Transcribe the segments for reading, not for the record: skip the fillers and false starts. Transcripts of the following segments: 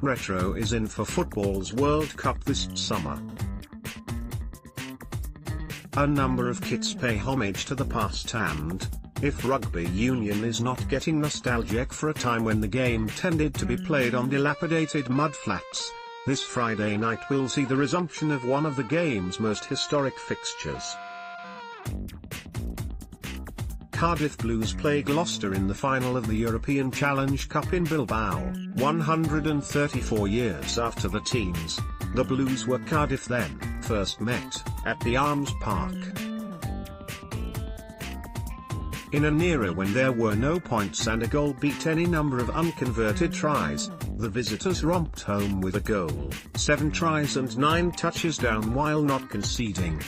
Retro is in for football's World Cup this summer. A number of kits pay homage to the past and, if rugby union is not getting nostalgic for a time when the game tended to be played on dilapidated mudflats, this Friday night will see the resumption of one of the game's most historic fixtures. Cardiff Blues play Gloucester in the final of the European Challenge Cup in Bilbao, 134 years after the teams, the Blues were Cardiff then, first met, at the Arms Park. In an era when there were no points and a goal beat any number of unconverted tries, the visitors romped home with a goal, 7 tries and 9 touches down while not conceding.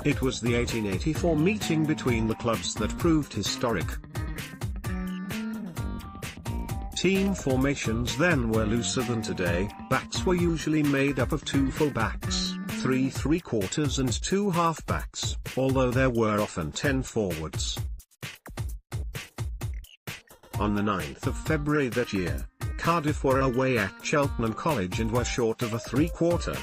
It was the 1884 meeting between the clubs that proved historic. Team formations then were looser than today. Backs were usually made up of 2 full-backs, 3 three-quarters and 2 half-backs, although there were often 10 forwards. On the 9th of February that year, Cardiff were away at Cheltenham College and were short of a three-quarter.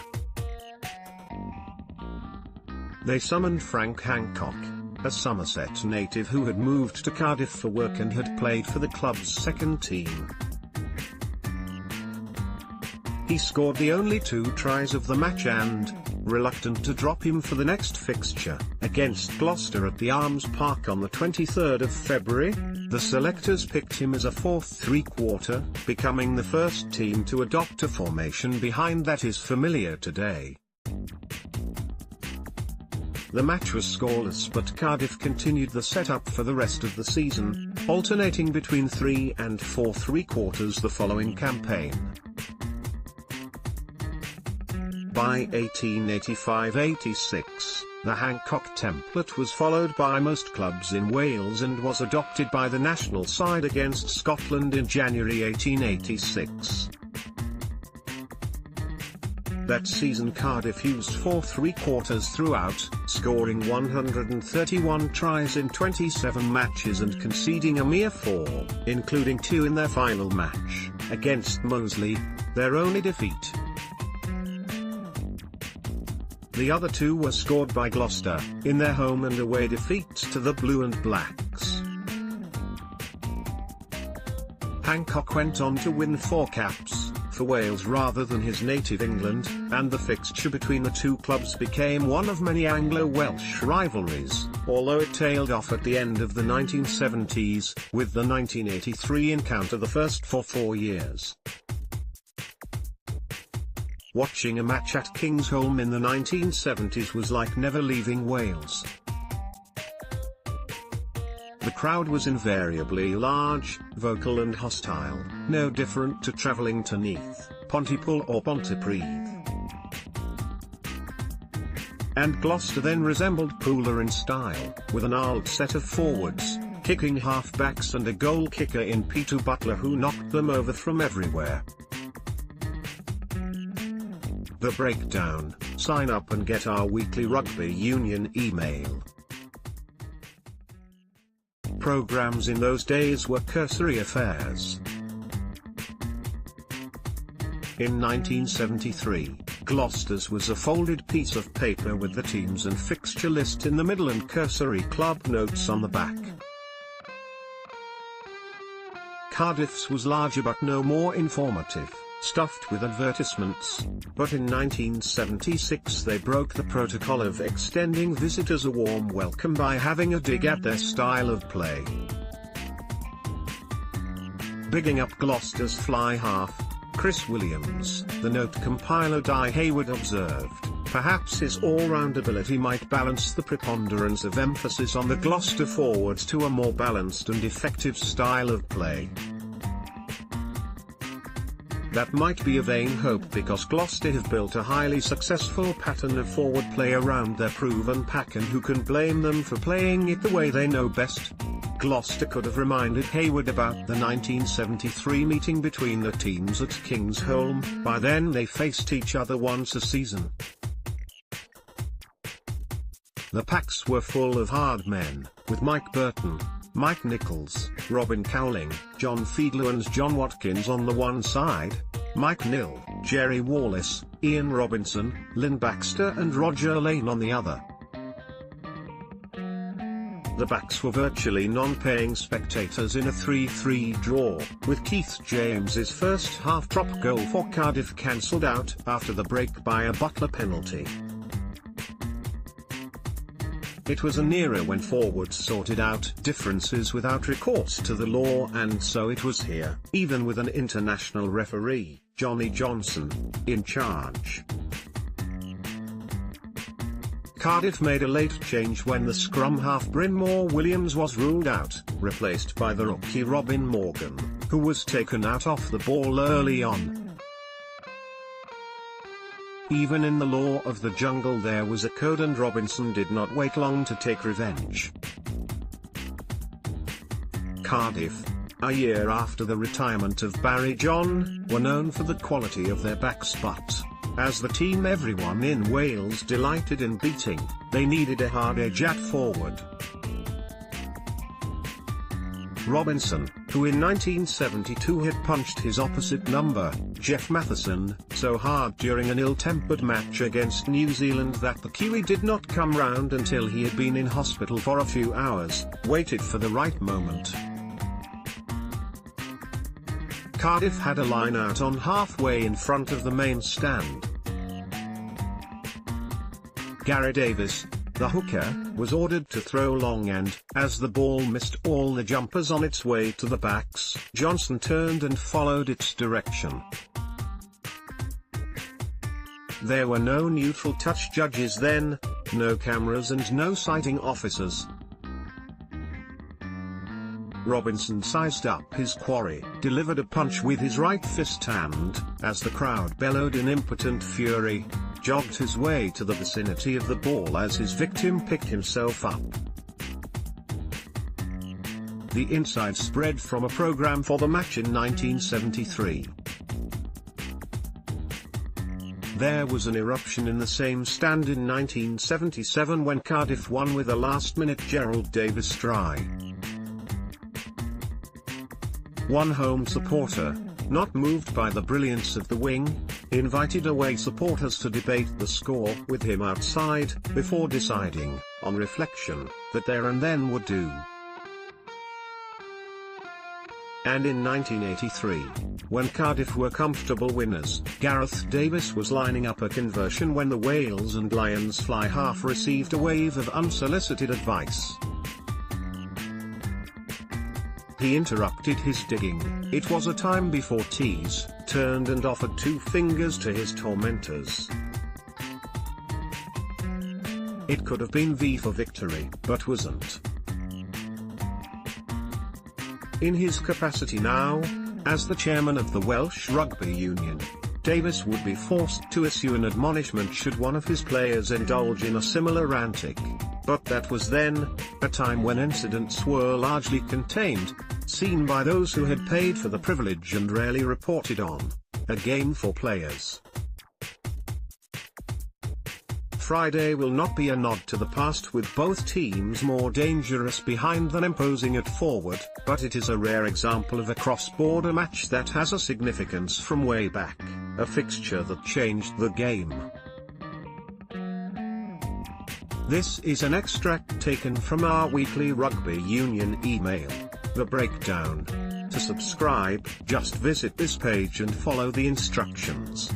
They summoned Frank Hancock, a Somerset native who had moved to Cardiff for work and had played for the club's second team. He scored the only 2 tries of the match and, reluctant to drop him for the next fixture, against Gloucester at the Arms Park on the 23rd of February, the selectors picked him as a 4th three-quarter, becoming the first team to adopt a formation behind that is familiar today. The match was scoreless, but Cardiff continued the setup for the rest of the season, alternating between 3 and 4 three-quarters the following campaign. By 1885-86, the Hancock template was followed by most clubs in Wales and was adopted by the national side against Scotland in January 1886. That season Cardiff used 4 three-quarters throughout, scoring 131 tries in 27 matches and conceding a mere 4, including 2 in their final match, against Moseley, their only defeat. The other 2 were scored by Gloucester, in their home and away defeats to the Blue and Blacks. Hancock went on to win 4 caps for Wales rather than his native England, and the fixture between the 2 clubs became one of many Anglo-Welsh rivalries, although it tailed off at the end of the 1970s, with the 1983 encounter the first for 4 years. Watching a match at Kingsholm in the 1970s was like never leaving Wales. The crowd was invariably large, vocal and hostile, no different to travelling to Neath, Pontypool or Pontypridd. And Gloucester then resembled Pooler in style, with an old set of forwards, kicking half-backs and a goal kicker in Peter Butler who knocked them over from everywhere. The Breakdown. Sign up and get our weekly rugby union email. Programs in those days were cursory affairs. In 1973, Gloucester's was a folded piece of paper with the teams and fixture list in the middle and cursory club notes on the back. Cardiff's was larger but no more informative, stuffed with advertisements, but in 1976 they broke the protocol of extending visitors a warm welcome by having a dig at their style of play. Bigging up Gloucester's fly half, Chris Williams, the note compiler Di Hayward observed, perhaps his all-round ability might balance the preponderance of emphasis on the Gloucester forwards to a more balanced and effective style of play. That might be a vain hope because Gloucester have built a highly successful pattern of forward play around their proven pack, and who can blame them for playing it the way they know best? Gloucester could have reminded Hayward about the 1973 meeting between the teams at Kingsholm. By then they faced each other once a season. The packs were full of hard men, with Mike Burton, Mike Nichols, Robin Cowling, John Fiedler and John Watkins on the one side, Mike Nill, Jerry Wallace, Ian Robinson, Lynn Baxter and Roger Lane on the other. The backs were virtually non-paying spectators in a 3-3 draw, with Keith James's first half-drop goal for Cardiff cancelled out after the break by a Butler penalty. It was an era when forwards sorted out differences without recourse to the law, and so it was here, even with an international referee, Johnny Johnson, in charge. Cardiff made a late change when the scrum half Brynmore Williams was ruled out, replaced by the rookie Robin Morgan, who was taken out off the ball early on. Even in the law of the jungle there was a code, and Robinson did not wait long to take revenge. Cardiff, a year after the retirement of Barry John, were known for the quality of their backs, but as the team everyone in Wales delighted in beating, they needed a hard edge at forward. Robinson, who in 1972 had punched his opposite number, Jeff Matheson, so hard during an ill-tempered match against New Zealand that the Kiwi did not come round until he had been in hospital for a few hours, waited for the right moment. Cardiff had a line out on halfway in front of the main stand. Gary Davis, the hooker, was ordered to throw long, and, as the ball missed all the jumpers on its way to the backs, Johnson turned and followed its direction. There were no neutral touch judges then, no cameras and no sighting officers. Robinson sized up his quarry, delivered a punch with his right fist and, as the crowd bellowed in impotent fury, jogged his way to the vicinity of the ball as his victim picked himself up. The inside spread from a program for the match in 1973. There was an eruption in the same stand in 1977 when Cardiff won with a last-minute Gerald Davis try. One home supporter, not moved by the brilliance of the wing, invited away supporters to debate the score with him outside, before deciding, on reflection, that there and then would do. And in 1983, when Cardiff were comfortable winners, Gareth Davis was lining up a conversion when the Wales and Lions fly half received a wave of unsolicited advice. He interrupted his digging. It was a time before tees, turned and offered 2 fingers to his tormentors. It could have been V for victory, but wasn't. In his capacity now, as the chairman of the Welsh Rugby Union, Davis would be forced to issue an admonishment should one of his players indulge in a similar antic, but that was then, a time when incidents were largely contained, seen by those who had paid for the privilege and rarely reported on. A game for players. Friday will not be a nod to the past, with both teams more dangerous behind than imposing at forward, but it is a rare example of a cross-border match that has a significance from way back, a fixture that changed the game. This is an extract taken from our weekly Rugby Union email, The Breakdown. To subscribe, just visit this page and follow the instructions.